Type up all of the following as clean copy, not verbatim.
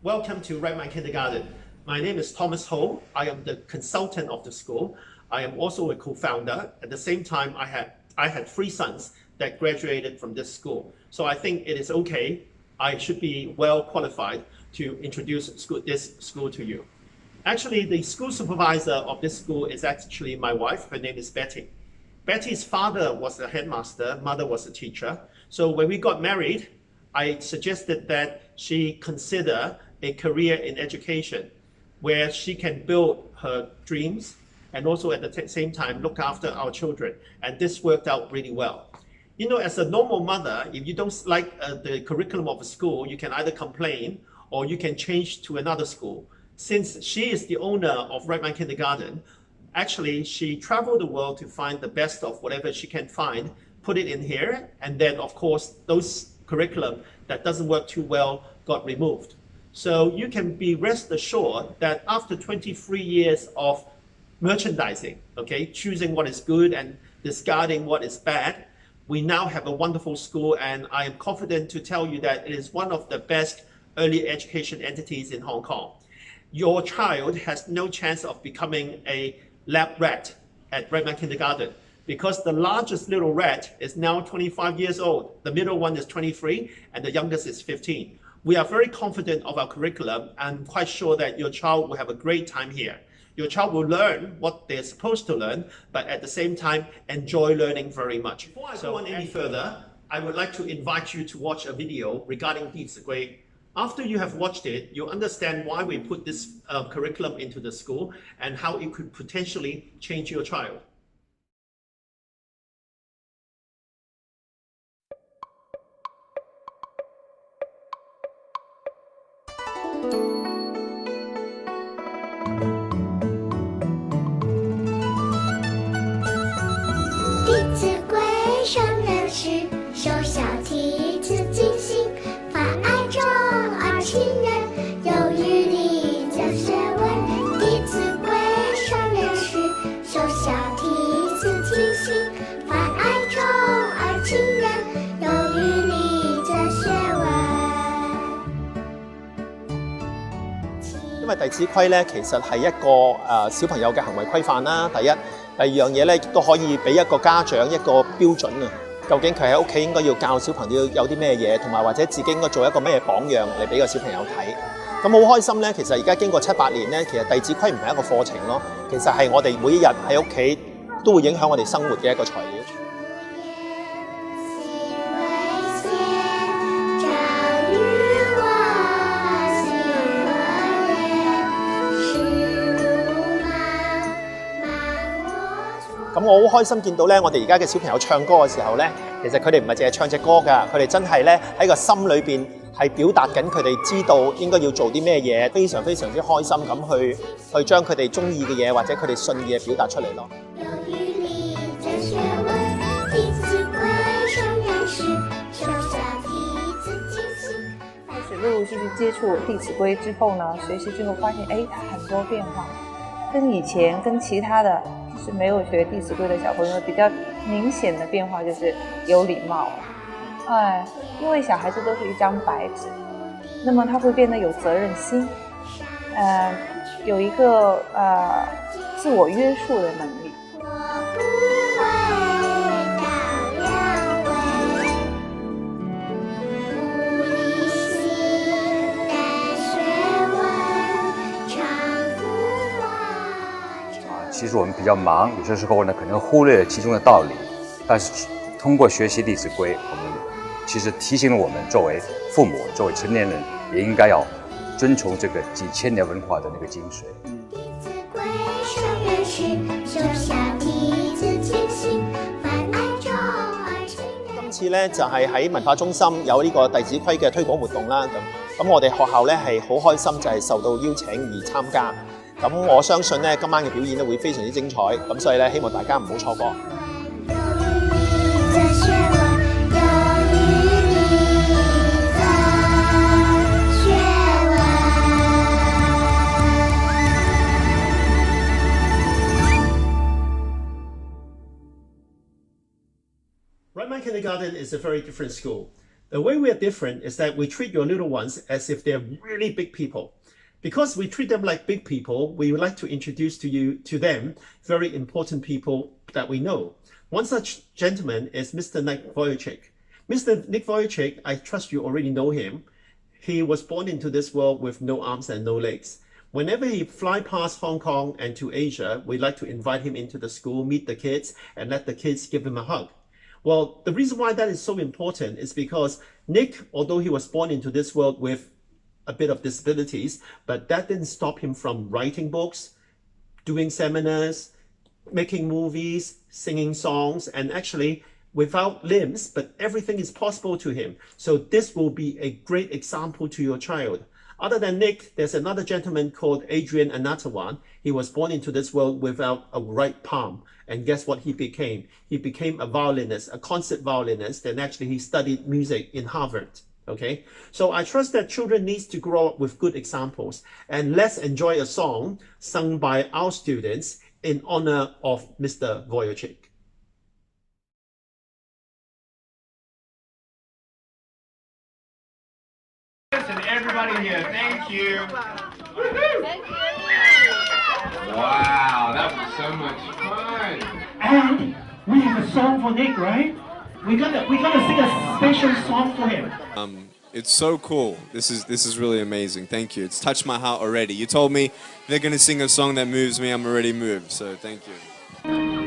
Welcome to Rightmind Kindergarten. My name is Thomas Ho. I am the consultant of the school. I am also a co-founder. At the same time, I had 3 sons that graduated from this school. So I think it is okay. I should be well qualified to introduce this school to you. Actually, the school supervisor of this school is actually my wife. Her name is Betty. Betty's father was a headmaster, mother was a teacher. So when we got married, I suggested that she consider a career in education where she can build her dreams and also at the same time look after our children. And this worked out really well. You know, as a normal mother, if you don't like the curriculum of a school, you can either complain or you can change to another school. Since she is the owner of Rightmind Kindergarten, actually she traveled the world to find the best of whatever she can find, put it in here, and then of course those curriculum that doesn't work too well got removed. So you can be rest assured that after 23 years of merchandising, okay, choosing what is good and discarding what is bad, we now have a wonderful school, and I am confident to tell you that it is one of the best early education entities in Hong Kong. Your child has no chance of becoming a lab rat at Rightmind Kindergarten because the largest little rat is now 25 years old, the middle one is 23, and the youngest is 15. We are very confident of our curriculum and quite sure that your child will have a great time here. Your child will learn what they're supposed to learn, but at the same time, enjoy learning very much. Before I go on any further, I would like to invite you to watch a video regarding 弟子规. After you have watched it, you'll understand why we put this curriculum into the school and how it could potentially change your child.因為弟子規咧，其實係一個小朋友嘅行為規範啦。第一，第二樣嘢咧，亦都可以俾一個家長一個標準啊。究竟佢喺屋企應該要教小朋友有啲咩嘢，同埋或者自己應該做一個咩榜樣嚟俾個小朋友睇。咁好開心咧，其實而家經過7、8年咧，其實弟子規唔係一個課程咯，其實係我哋每一日喺屋企都會影響我哋生活嘅一個材料。咁我好開心見到咧，我哋而家嘅小朋友唱歌嘅時候咧，其實佢哋唔係淨係唱隻歌㗎，佢哋真係咧喺個心裏邊係表達緊佢哋知道應該要做啲咩嘢，非常之開心咁去將佢哋中意嘅嘢或者佢哋信嘅嘢表達出嚟咯。开始陆续去接触《弟子规》之后呢，学习之后发现，它很多变化，跟以前跟其他的就是没有学《弟子规》的小朋友比较明显的变化就是有礼貌。因为小孩子都是一张白纸，那么他会变得有责任心，有一个自我约束的能力。其实我们比较忙，有些时候呢可能忽略了其中的道理，但是通过学习《弟子规》，我们其实提醒了我们作为父母、作为成年人，也应该要遵从这个几千年文化的那个精髓。今次咧就係喺文化中心有呢個弟子規嘅推廣活動啦，咁我哋學校咧係好開心，就係受到邀請而參加。咁我相信咧今晚嘅表演咧會非常之精彩，咁所以咧希望大家唔好錯過。Rightmind Kindergarten is a very different school. The way we are different is that we treat your little ones as if they're really big people. Because we treat them like big people, we would like to introduce to them very important people that we know. One such gentleman is Mr. Nick Vujicic. Mr. Nick Vujicic, I trust you already know him. He was born into this world with no arms and no legs. Whenever he fly past Hong Kong and to Asia, we like to invite him into the school, meet the kids, and let the kids give him a hug. Well, the reason why that is so important is because Nick, although he was born into this world with a bit of disabilities, but that didn't stop him from writing books, doing seminars, making movies, singing songs, and actually without limbs, but everything is possible to him. So this will be a great example to your child. Other than Nick, there's another gentleman called Adrian Anatawan. He was born into this world without a right palm. And guess what he became? He became a violinist, a concert violinist, and actually he studied music in Harvard. Okay, so I trust that children need to grow up with good examples. And let's enjoy a song sung by our students in honor of Mr. Vujicic. And everybody here, thank you. Thank you. Wow, that was so much fun. And we have a song for Nick, right? We're gonna sing a special song for him. It's so cool. This is really amazing. Thank you. It's touched my heart already. You told me they're gonna sing a song that moves me. I'm already moved. So thank you. Thank you.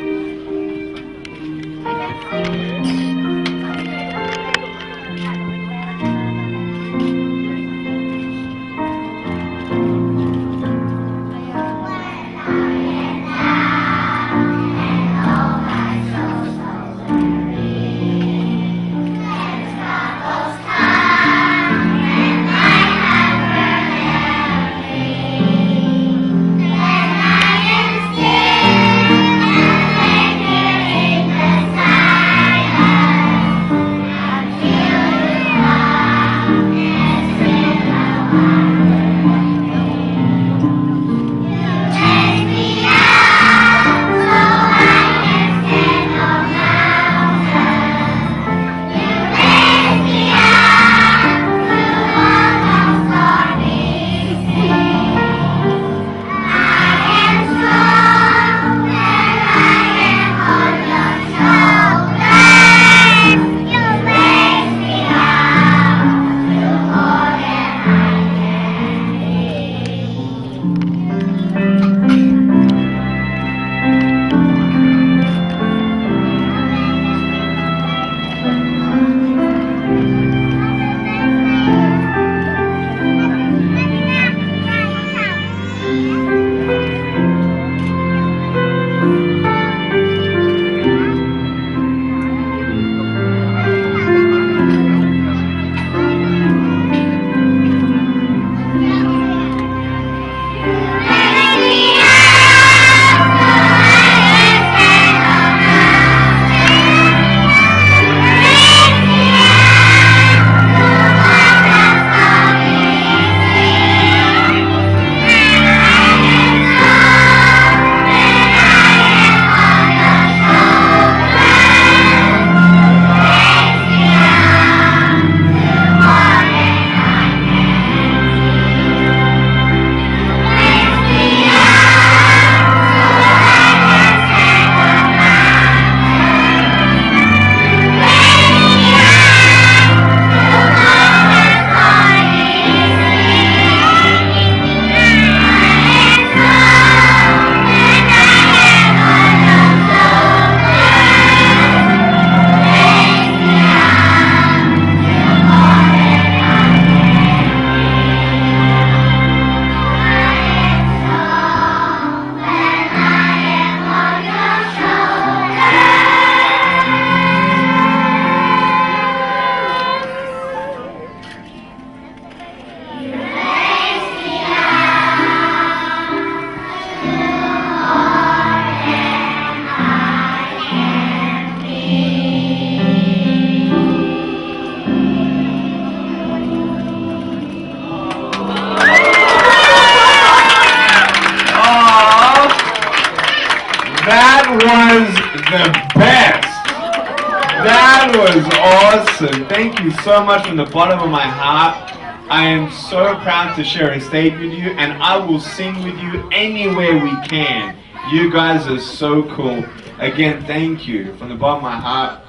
was awesome. Thank you so much from the bottom of my heart. I am so proud to share a stage with you, and I will sing with you anywhere we can. You guys are so cool. Again, thank you from the bottom of my heart.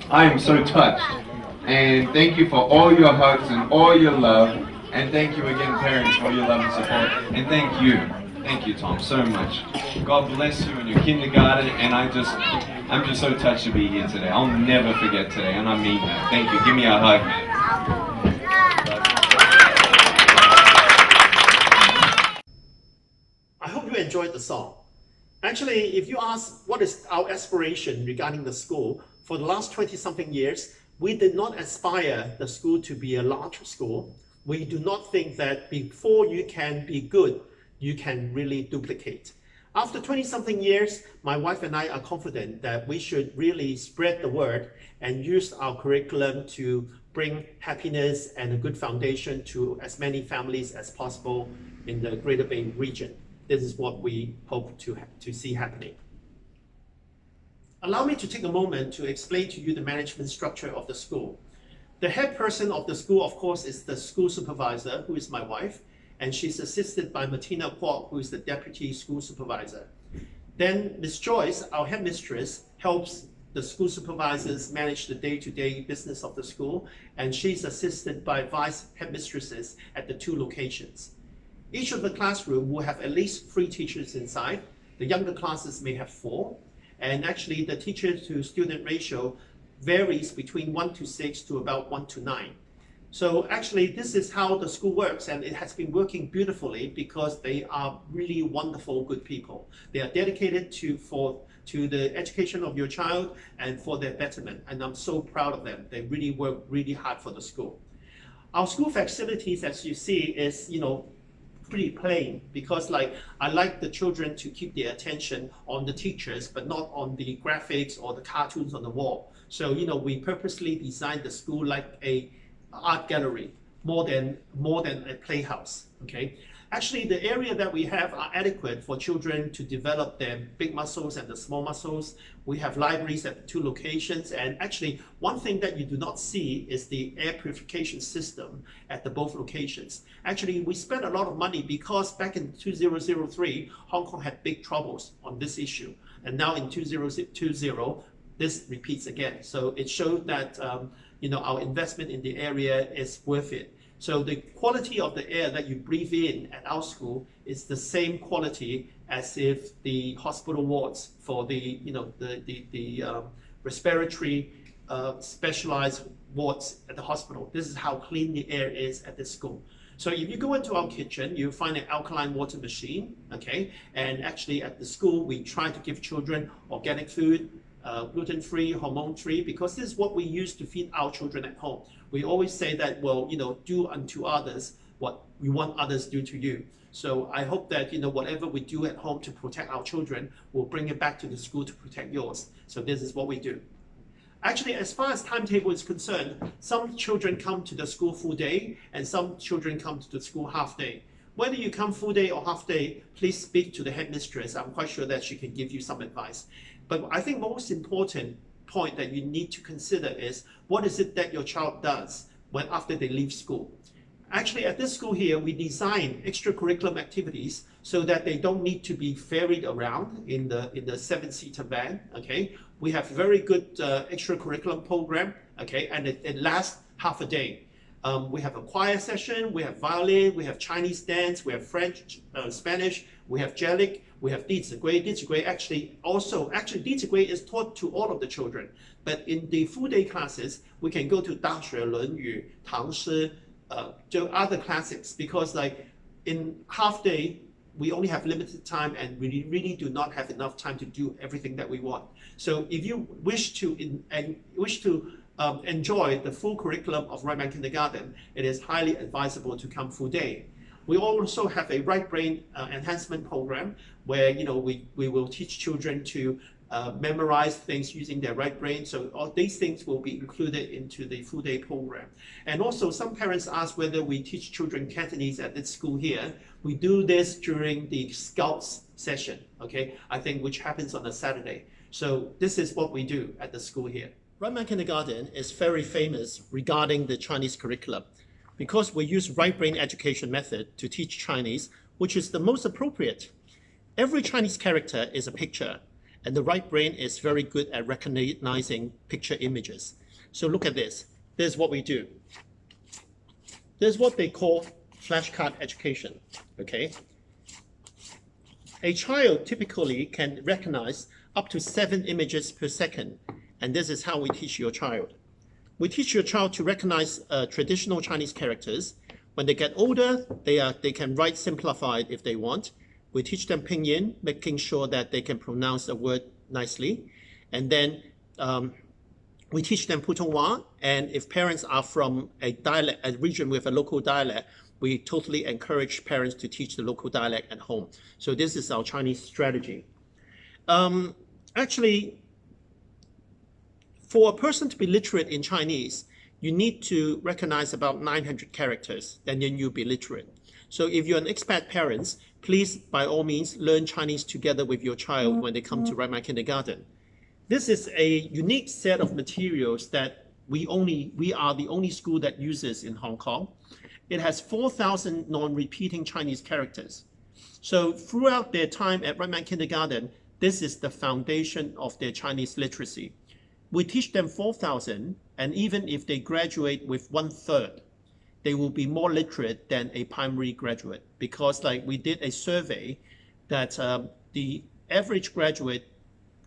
I am so touched. And thank you for all your hugs and all your love. And thank you again, parents, for your love and support. And thank you, Tom, so much. God bless you in your kindergarten. And I'm just so touched to be here today. I'll never forget today, and I mean that. Thank you. Give me a hug, man. I hope you enjoyed the song. Actually, if you ask what is our aspiration regarding the school, for the last 20-something years, we did not aspire the school to be a large school. We do not think that before you can be good, you can really duplicate. After 20-something years, my wife and I are confident that we should really spread the word and use our curriculum to bring happiness and a good foundation to as many families as possible in the Greater Bay region. This is what we hope to see happening. Allow me to take a moment to explain to you the management structure of the school. The head person of the school, of course, is the school supervisor, who is my wife, and she's assisted by Martina Kwok, who is the deputy school supervisor. Then Ms. Joyce, our headmistress, helps the school supervisors manage the day-to-day business of the school, and she's assisted by vice headmistresses at the 2 locations. Each of the classroom will have at least 3 teachers inside. The younger classes may have 4. And actually, the teacher-to-student ratio varies between 1:6 to about 1:9. So actually, this is how the school works, and it has been working beautifully because they are really wonderful, good people. They are dedicated to the education of your child and for their betterment, and I'm so proud of them. They really work really hard for the school. Our school facilities, as you see, is pretty plain, because I like the children to keep their attention on the teachers, but not on the graphics or the cartoons on the wall. So we purposely designed the school like a art gallery, more than a playhouse. Okay, actually the area that we have are adequate for children to develop their big muscles and the small muscles. We have libraries at the 2 locations, and actually one thing that you do not see is the air purification system at the both locations. Actually, we spent a lot of money because back in 2003, Hong Kong had big troubles on this issue, and now in 2020, this repeats again. So it showed that our investment in the area is worth it. So the quality of the air that you breathe in at our school is the same quality as if the hospital wards for the respiratory specialized wards at the hospital. This is how clean the air is at this school. So if you go into our kitchen, you find an alkaline water machine, okay? And actually at the school, we try to give children organic food, gluten-free, hormone-free, because this is what we use to feed our children at home. We always say that, well, do unto others what we want others to do to you. So I hope that, whatever we do at home to protect our children, we'll bring it back to the school to protect yours. So this is what we do. Actually, as far as timetable is concerned, some children come to the school full day, and some children come to the school half day. Whether you come full day or half day, please speak to the headmistress. I'm quite sure that she can give you some advice. But I think most important point that you need to consider is, what is it that your child does after they leave school? Actually, at this school here, we design extracurricular activities so that they don't need to be ferried around in the 7-seater van. Okay, we have very good extracurricular program. Okay, and it lasts half a day. We have a choir session, we have violin, we have Chinese dance, we have French, Spanish, we have Gaelic, we have 弟子规. 弟子规 actually 弟子规 is taught to all of the children. But in the full day classes, we can go to 大学, 论语, 唐诗, to other classics, because in half day, we only have limited time, and we really do not have enough time to do everything that we want. So if you wish to enjoy the full curriculum of Rightmind Kindergarten, it is highly advisable to come full day. We also have a right brain enhancement program where we will teach children to memorize things using their right brain. So all these things will be included into the full day program. And also some parents ask whether we teach children Cantonese at this school here. We do this during the Scouts session, okay? I think which happens on a Saturday. So this is what we do at the school here. Rightmind Kindergarten is very famous regarding the Chinese curriculum because we use right brain education method to teach Chinese, which is the most appropriate. Every Chinese character is a picture, and the right brain is very good at recognizing picture images. So look at this. This is what we do. This is what they call flashcard education, okay? A child typically can recognize up to 7 images per second, and this is how we teach your child. We teach your child to recognize traditional Chinese characters. When they get older, they can write simplified if they want. We teach them pinyin, making sure that they can pronounce a word nicely. And then we teach them Putonghua, and if parents are from a region with a local dialect, we totally encourage parents to teach the local dialect at home. So this is our Chinese strategy. Actually, for a person to be literate in Chinese, you need to recognize about 900 characters, and then you'll be literate. So if you're an expat parent, please, by all means, learn Chinese together with your child when they come to Rightmind Kindergarten. This is a unique set of materials that we are the only school that uses in Hong Kong. It has 4,000 non-repeating Chinese characters. So throughout their time at Rightmind Kindergarten, this is the foundation of their Chinese literacy. We teach them 4,000, and even if they graduate with 1/3, they will be more literate than a primary graduate, because like we did a survey that the average graduate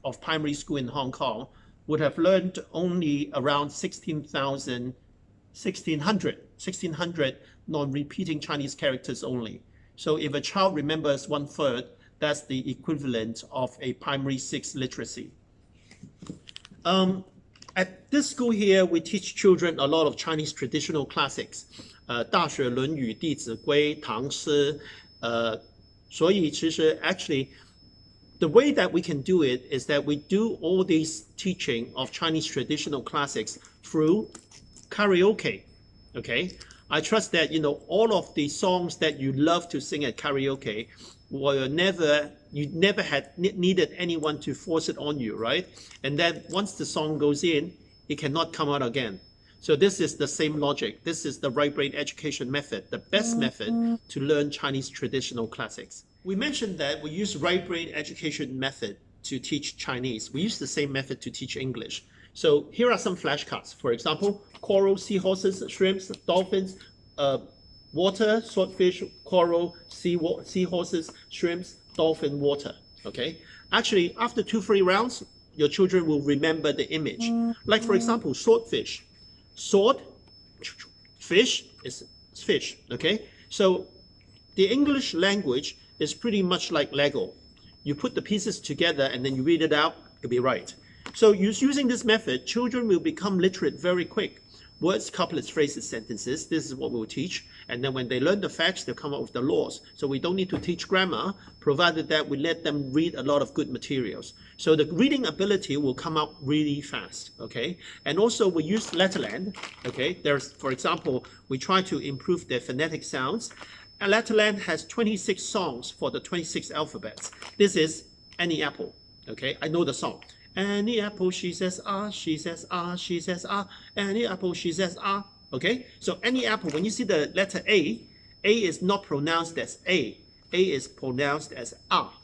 of primary school in Hong Kong would have learned only around 1,600 non-repeating Chinese characters only. So if a child remembers 1/3, that's the equivalent of a primary 6 literacy. At this school here, we teach children a lot of Chinese traditional classics. 大学论语弟子规唐诗 所以其实 actually the way that we can do it is that we do all these teaching of Chinese traditional classics through karaoke. Okay, I trust that all of the songs that you love to sing at karaoke you never had needed anyone to force it on you, right? And then once the song goes in, it cannot come out again. So this is the same logic. This is the right brain education method, the best method to learn Chinese traditional classics. We mentioned that we use right brain education method to teach Chinese. We use the same method to teach English. So here are some flashcards. For example, coral, seahorses, shrimps, dolphins, water, swordfish, coral, seahorses, shrimps, dolphin, water. Okay. Actually, after 2-3 rounds, your children will remember the image. Like for example, swordfish. Sword, fish is fish. Okay. So the English language is pretty much like Lego. You put the pieces together and then you read it out, it'll be right. So using this method, children will become literate very quick. Words, couplets, phrases, sentences, this is what we'll teach. And then when they learn the facts, they'll come up with the laws. So we don't need to teach grammar, provided that we let them read a lot of good materials. So the reading ability will come out really fast, okay? And also we use Letterland, okay? There's, for example, we try to improve their phonetic sounds. And Letterland has 26 songs for the 26 alphabets. This is Any Apple, okay? I know the song. Any apple, she says ah, she says ah, she says ah. Any apple, she says ah. Okay, so any apple, when you see the letter A is not pronounced as A is pronounced as ah.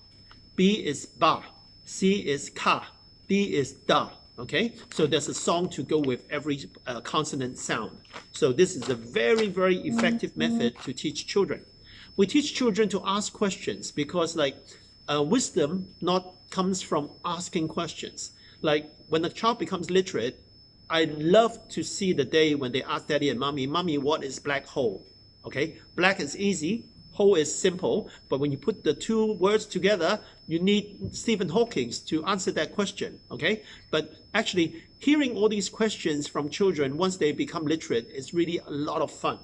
B is ba, C is ka, D is da. Okay, so there's a song to go with every consonant sound. So this is a very, very effective method to teach children. We teach children to ask questions because wisdom not comes from asking questions. Like when a child becomes literate, I love to see the day when they ask daddy and mommy, what is black hole? Okay, black is easy, hole is simple, but when you put the two words together, you need Stephen Hawking to answer that question, okay? But actually, hearing all these questions from children once they become literate is really a lot of fun.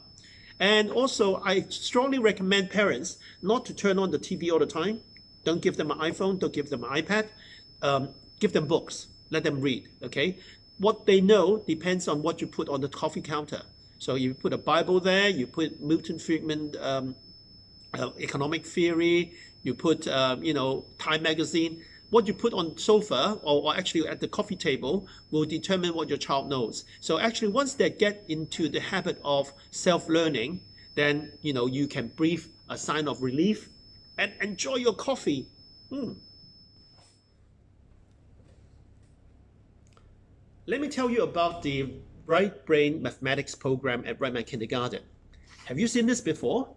And also, I strongly recommend parents not to turn on the TV all the time. Don't give them an iPhone, don't give them an iPad. Give them books, let them read, okay? What they know depends on what you put on the coffee counter. So you put a Bible there, you put Milton Friedman economic theory, you put, Time magazine. what you put on sofa or actually at the coffee table will determine what your child knows. So actually, once they get into the habit of self-learning, then you can breathe a sign of relief and enjoy your coffee. Let me tell you about the Right Brain Mathematics program at Rightmind Kindergarten. Have you seen this before?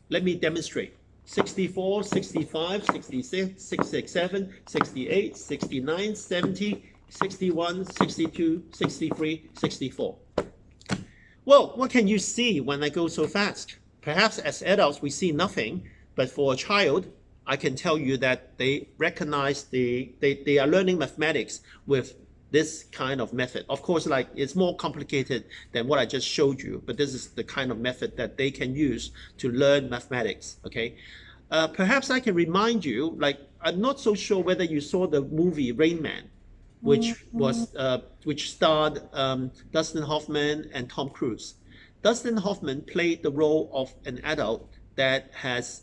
Let me demonstrate. 64, 65, 66, 67, 68, 69, 70, 61, 62, 63, 64. Well, what can you see when I go so fast? Perhaps as adults we see nothing, but for a child, I can tell you that they recognize they are learning mathematics with this kind of method. Of course, like it's more complicated than what I just showed you, but this is the kind of method that they can use to learn mathematics, okay? Perhaps I can remind you, like, I'm not so sure whether you saw the movie Rain Man, which starred Dustin Hoffman and Tom Cruise. Dustin Hoffman played the role of an adult that is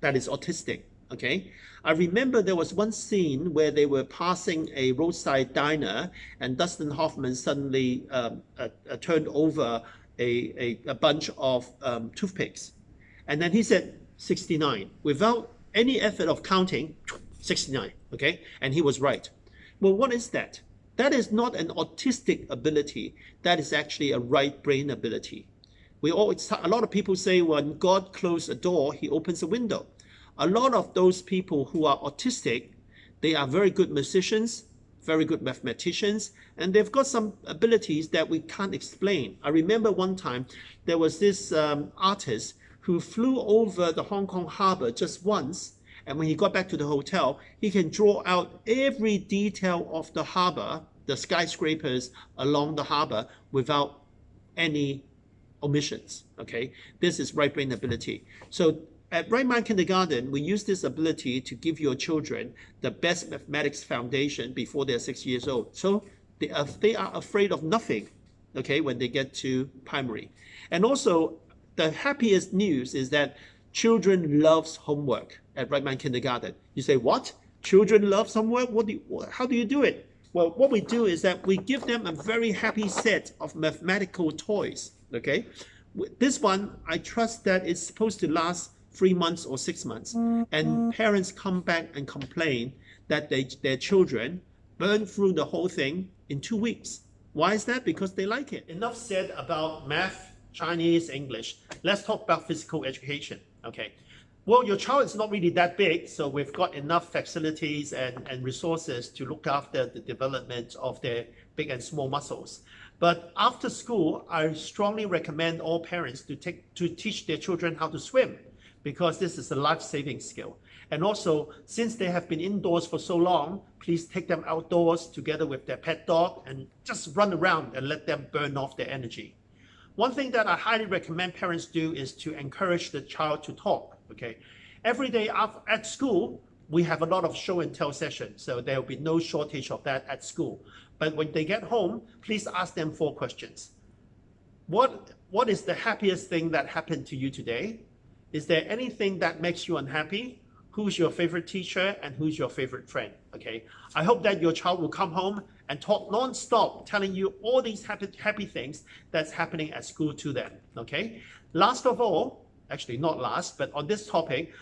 autistic, okay? I remember there was one scene where they were passing a roadside diner and Dustin Hoffman suddenly turned over a bunch of toothpicks. And then he said 69 without any effort of counting, 69, okay? And he was right. Well, what is that? That is not an autistic ability. That is actually a right brain ability. A lot of people say when God closes a door, he opens a window. A lot of those people who are autistic, they are very good musicians, very good mathematicians, and they've got some abilities that we can't explain. I remember one time there was this artist who flew over the Hong Kong harbor just once, and when he got back to the hotel, he can draw out every detail of the harbor, the skyscrapers along the harbor without any omissions, okay? This is right brain ability. So at Rightmind Kindergarten, we use this ability to give your children the best mathematics foundation before they're 6 years old. So they are afraid of nothing, okay, when they get to primary. And also, the happiest news is that children loves homework at Rightmind Kindergarten. You say, what? Children love homework? How do you do it? Well, what we do is that we give them a very happy set of mathematical toys, okay? This one, I trust that it's supposed to last 3 months or 6 months, and parents come back and complain that their children burn through the whole thing in 2 weeks. Why is that? Because they like it. Enough said about math, Chinese, English. Let's talk about physical education, okay? Well, your child is not really that big, so we've got enough facilities and resources to look after the development of their big and small muscles. But after school, I strongly recommend all parents to teach their children how to swim, because this is a life-saving skill. And also, since they have been indoors for so long, please take them outdoors together with their pet dog and just run around and let them burn off their energy. One thing that I highly recommend parents do is to encourage the child to talk, okay? Every day at school, we have a lot of show and tell sessions, so there will be no shortage of that at school. But when they get home, please ask them 4 questions. What is the happiest thing that happened to you today? Is there anything that makes you unhappy? Who's your favorite teacher and who's your favorite friend? Okay. I hope that your child will come home and talk non-stop, telling you all these happy things that's happening at school to them. Okay. Last of all, actually not last, but on this topic,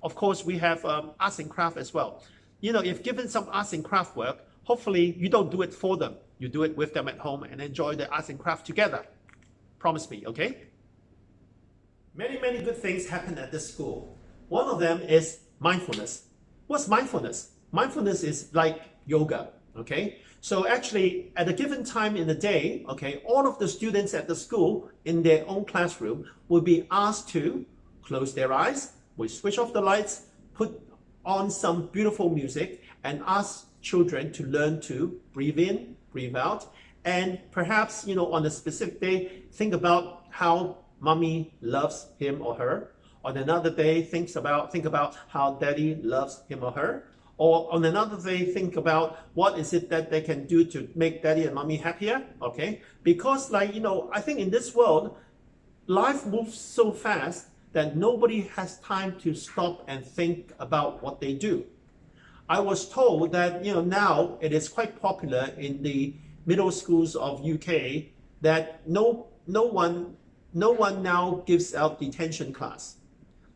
of course, we have arts and craft as well. If given some arts and craft work, hopefully you don't do it for them. You do it with them at home and enjoy the arts and craft together. Promise me, okay? Many good things happen at this school. One of them is mindfulness. What's mindfulness? Mindfulness is like yoga, okay? So actually, at a given time in the day, okay, all of the students at the school in their own classroom will be asked to close their eyes, we switch off the lights, put on some beautiful music, and ask children to learn to breathe in, breathe out, and perhaps, on a specific day, think about how mommy loves him or her. On another day, think about how daddy loves him or her. Or on another day, think about what is it that they can do to make daddy and mommy happier, okay? Because I think in this world, life moves so fast that nobody has time to stop and think about what they do. I was told that now it is quite popular in the middle schools of UK that no one now gives out detention class.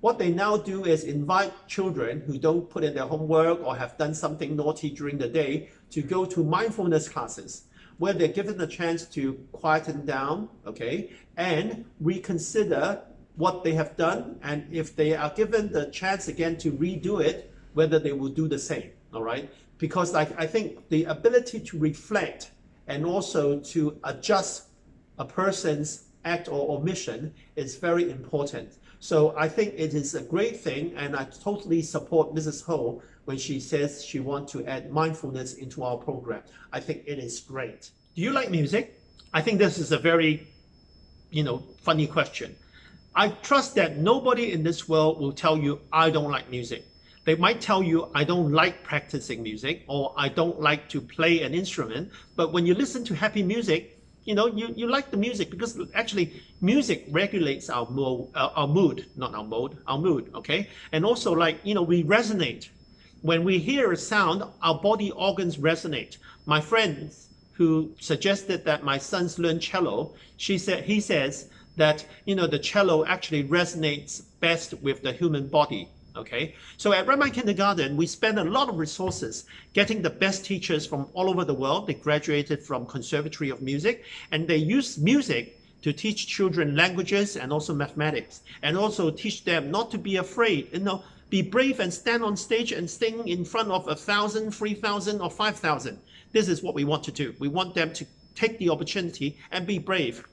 What they now do is invite children who don't put in their homework or have done something naughty during the day to go to mindfulness classes, where they're given a chance to quieten down, okay, and reconsider what they have done, and if they are given the chance again to redo it, whether they will do the same, all right? Because I think the ability to reflect and also to adjust a person's act or omission is very important. So I think it is a great thing, and I totally support Mrs. Ho when she says she wants to add mindfulness into our program. I think it is great. Do you like music? I think this is a very, funny question. I trust that nobody in this world will tell you, I don't like music. They might tell you, I don't like practicing music, or I don't like to play an instrument. But when you listen to happy music, you like the music, because actually music regulates our mood, okay? And also we resonate. When we hear a sound, our body organs resonate. My friends who suggested that my sons learn cello, he says that, the cello actually resonates best with the human body. Okay, so at Rightmind Kindergarten, we spend a lot of resources getting the best teachers from all over the world. They graduated from Conservatory of Music, and they use music to teach children languages and also mathematics, and also teach them not to be afraid, be brave and stand on stage and sing in front of 1,000, 3,000, or 5,000. This is what we want to do. We want them to take the opportunity and be brave.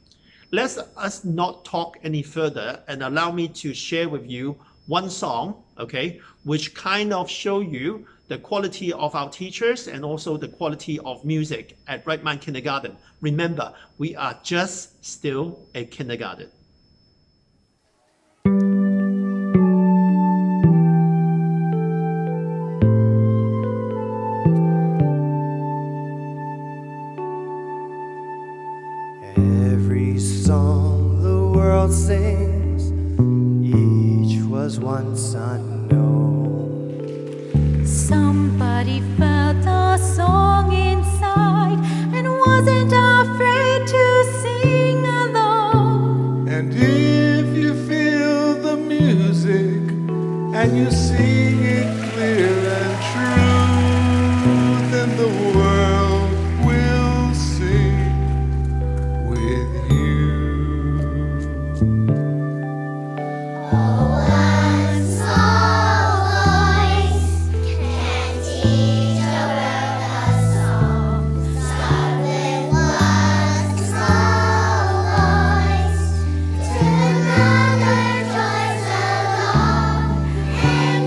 Let us not talk any further, and allow me to share with you one song, okay, which kind of show you the quality of our teachers and also the quality of music at Rightmind Kindergarten. Remember, we are just still a kindergarten. Every song the world sings, each was once unknown. Somebody felt a song inside and wasn't afraid to sing alone. And if you feel the music and you sing it clear and true, then the world will sing with you. And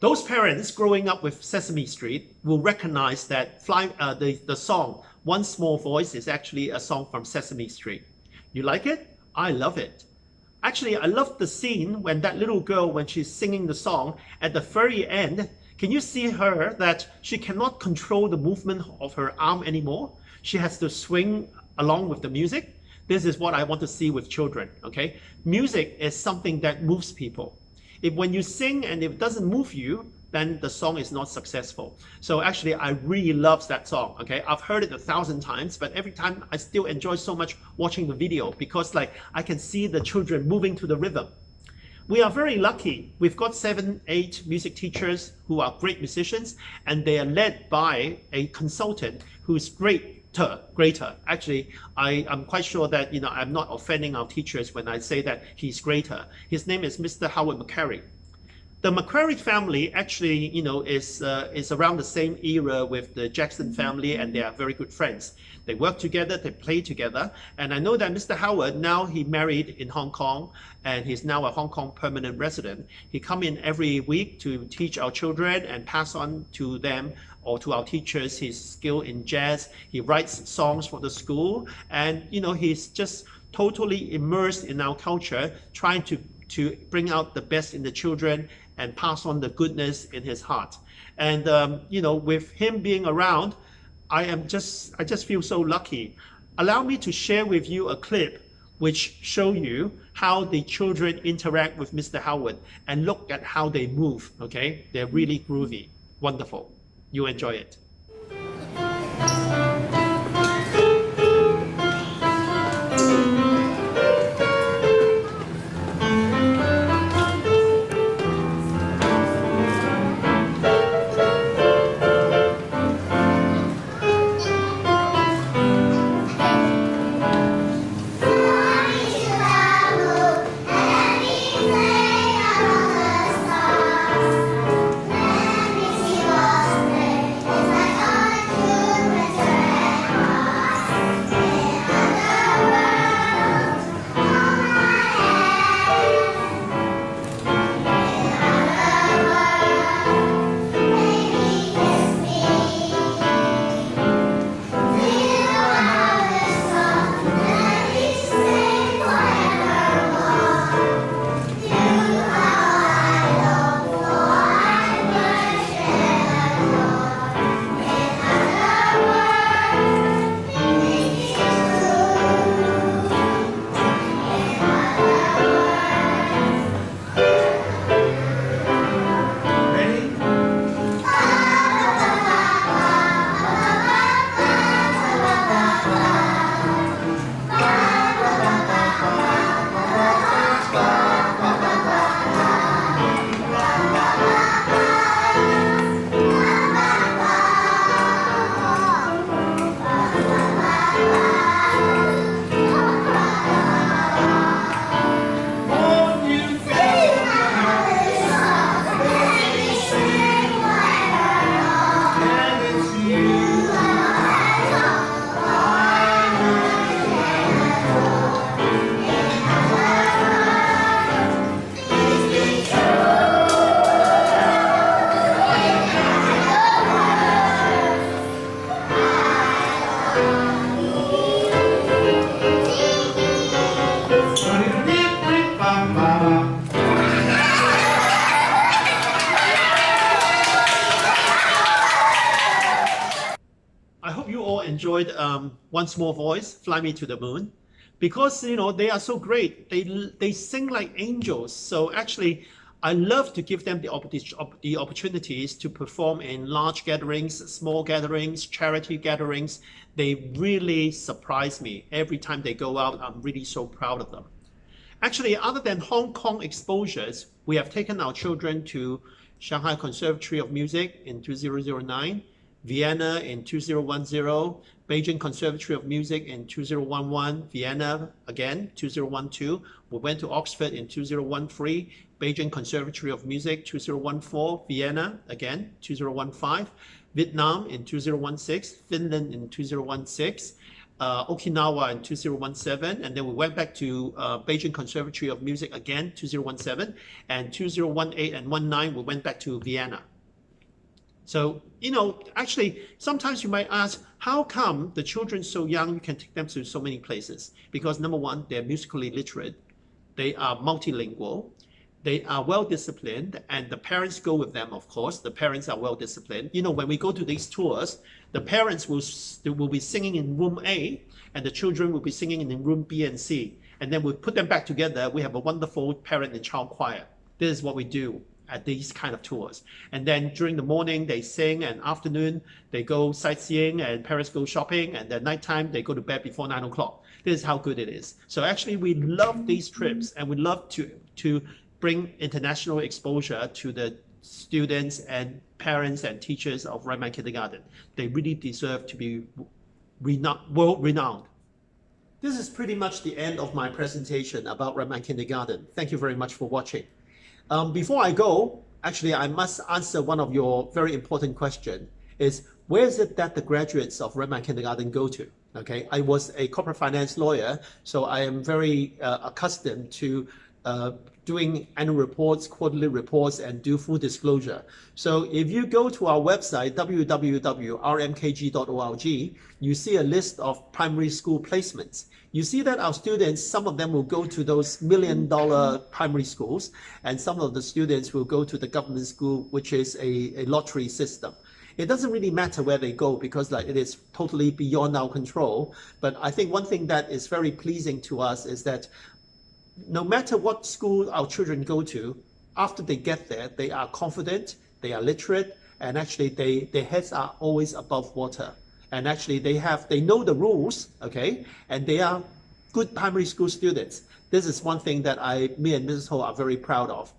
Those parents growing up with Sesame Street will recognize that the song One Small Voice is actually a song from Sesame Street. You like it? I love it. Actually, I love the scene when that little girl, when she's singing the song, at the very end, can you see her that she cannot control the movement of her arm anymore? She has to swing along with the music. This is what I want to see with children, okay? Music is something that moves people. If when you sing and it doesn't move you, then the song is not successful. So actually, I really love that song, okay? I've heard it 1,000 times, but every time I still enjoy so much watching the video because like I can see the children moving to the rhythm. We are very lucky. We've got 7, 8 music teachers who are great musicians, and they are led by a consultant who's greater. Actually, I'm quite sure that I'm not offending our teachers when I say that he's greater. His name is Mr. Howard McCary. The McCary family actually, is around the same era with the Jackson family, and they are very good friends. They work together, they play together, and I know that Mr. Howard, now he married in Hong Kong, and he's now a Hong Kong permanent resident. He come in every week to teach our children and pass on to them or to our teachers his skill in jazz. He writes songs for the school, and he's just totally immersed in our culture, trying to bring out the best in the children and pass on the goodness in his heart. And with him being around, I just feel so lucky. Allow me to share with you a clip which show you how the children interact with Mr. Howard, and look at how they move, okay? They're really groovy. Wonderful. You enjoy it. I hope you all enjoyed One Small Voice, Fly Me to the Moon, because they are so great. They sing like angels. So actually, I love to give them the opportunities to perform in large gatherings, small gatherings, charity gatherings. They really surprise me every time they go out. I'm really so proud of them. Actually, other than Hong Kong exposures, we have taken our children to Shanghai Conservatory of Music in 2009, Vienna in 2010, Beijing Conservatory of Music in 2011, Vienna again, 2012. We went to Oxford in 2013, Beijing Conservatory of Music 2014, Vienna again, 2015, Vietnam in 2016, Finland in 2016, Okinawa in 2017, and then we went back to Beijing Conservatory of Music again, 2017, and 2018 and 19 we went back to Vienna. So, actually, sometimes you might ask, how come the children so young, you can take them to so many places? Because number one, they're musically literate, they are multilingual, they are well-disciplined, and the parents go with them, of course. The parents are well-disciplined. When we go to these tours, the parents will be singing in room A, and the children will be singing in room B and C. And then we put them back together. We have a wonderful parent and child choir. This is what we do at these kind of tours. And then during the morning, they sing, and afternoon, they go sightseeing, and parents go shopping, and then nighttime, they go to bed before 9 o'clock. This is how good it is. So actually, we love these trips, and we love to bring international exposure to the students and parents and teachers of Rightmind Kindergarten. They really deserve to be world-renowned. This is pretty much the end of my presentation about Rightmind Kindergarten. Thank you very much for watching. Before I go, actually, I must answer one of your very important questions, is where is it that the graduates of Rightmind Kindergarten go to? Okay, I was a corporate finance lawyer, so I am very accustomed to doing annual reports, quarterly reports, and do full disclosure. So if you go to our website, www.rmkg.org, you see a list of primary school placements. You see that our students, some of them will go to those $1 million primary schools, and some of the students will go to the government school, which is a lottery system. It doesn't really matter where they go because it is totally beyond our control. But I think one thing that is very pleasing to us is that no matter what school our children go to, after they get there, they are confident, they are literate, and actually their heads are always above water. And actually they know the rules, okay, and they are good primary school students. This is one thing that me and Mrs. Ho are very proud of.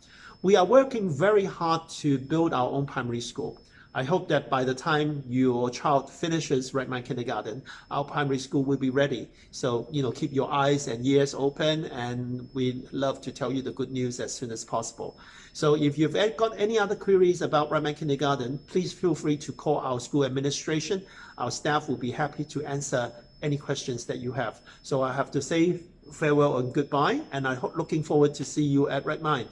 We are working very hard to build our own primary school. I hope that by the time your child finishes Rightmind Kindergarten, our primary school will be ready. So, keep your eyes and ears open, and we'd love to tell you the good news as soon as possible. So if you've got any other queries about Rightmind Kindergarten, please feel free to call our school administration. Our staff will be happy to answer any questions that you have. So I have to say farewell and goodbye, and I'm looking forward to see you at Rightmind.